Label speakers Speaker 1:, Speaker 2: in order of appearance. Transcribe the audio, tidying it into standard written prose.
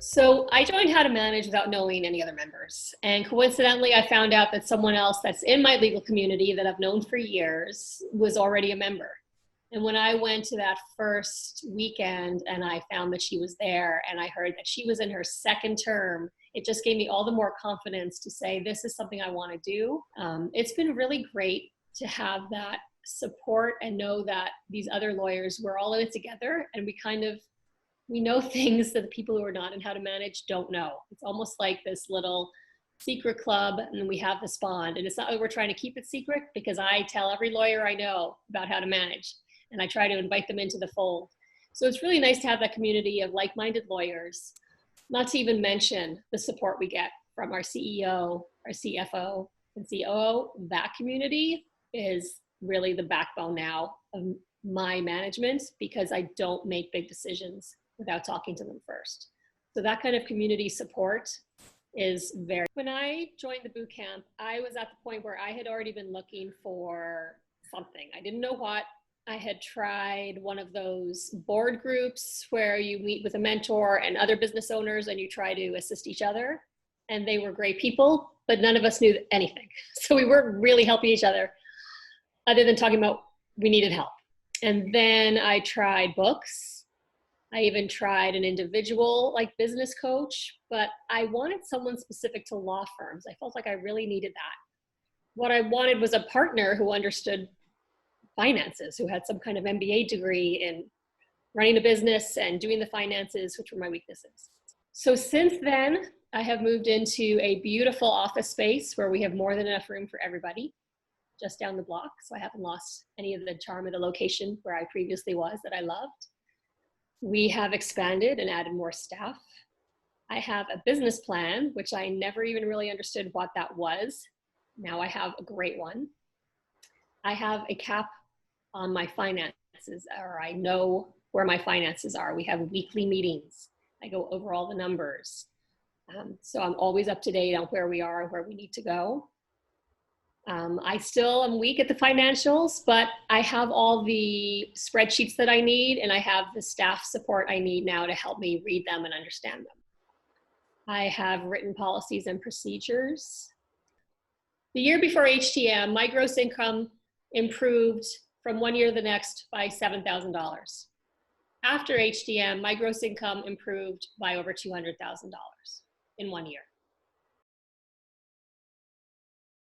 Speaker 1: So I joined How to Manage without knowing any other members. And coincidentally, I found out that someone else that's in my legal community that I've known for years was already a member. And when I went to that first weekend and I found that she was there and I heard that she was in her second term, it just gave me all the more confidence to say, this is something I want to do. It's been really great to have that support and know that these other lawyers, we're all in it together, and we know things that the people who are not in How to Manage don't know. It's almost like this little secret club, and we have this bond. And it's not that we're trying to keep it secret, because I tell every lawyer I know about How to Manage, and I try to invite them into the fold. So it's really nice to have that community of like-minded lawyers, not to even mention the support we get from our CEO, our CFO, and COO. That community is really the backbone now of my management, because I don't make big decisions without talking to them first. So that kind of community support is very. When I joined the boot camp, I was at the point where I had already been looking for something. I didn't know what. I had tried one of those board groups where you meet with a mentor and other business owners and you try to assist each other. And they were great people, but none of us knew anything. So we weren't really helping each other other than talking about we needed help. And then I tried books. I even tried an individual like business coach, but I wanted someone specific to law firms. I felt like I really needed that. What I wanted was a partner who understood finances, who had some kind of MBA degree in running a business and doing the finances, which were my weaknesses. So since then, I have moved into a beautiful office space where we have more than enough room for everybody, just down the block. So I haven't lost any of the charm of the location where I previously was that I loved. We have expanded and added more staff. I have a business plan, which I never even really understood what that was. Now I have a great one. I have a cap on my finances, or I know where my finances are. We have weekly meetings. I go over all the numbers. So I'm always up to date on where we are and where we need to go. I still am weak at the financials, but I have all the spreadsheets that I need, and I have the staff support I need now to help me read them and understand them. I have written policies and procedures. The year before HTM, my gross income improved from one year to the next by $7,000. After HTM, my gross income improved by over $200,000 in 1 year.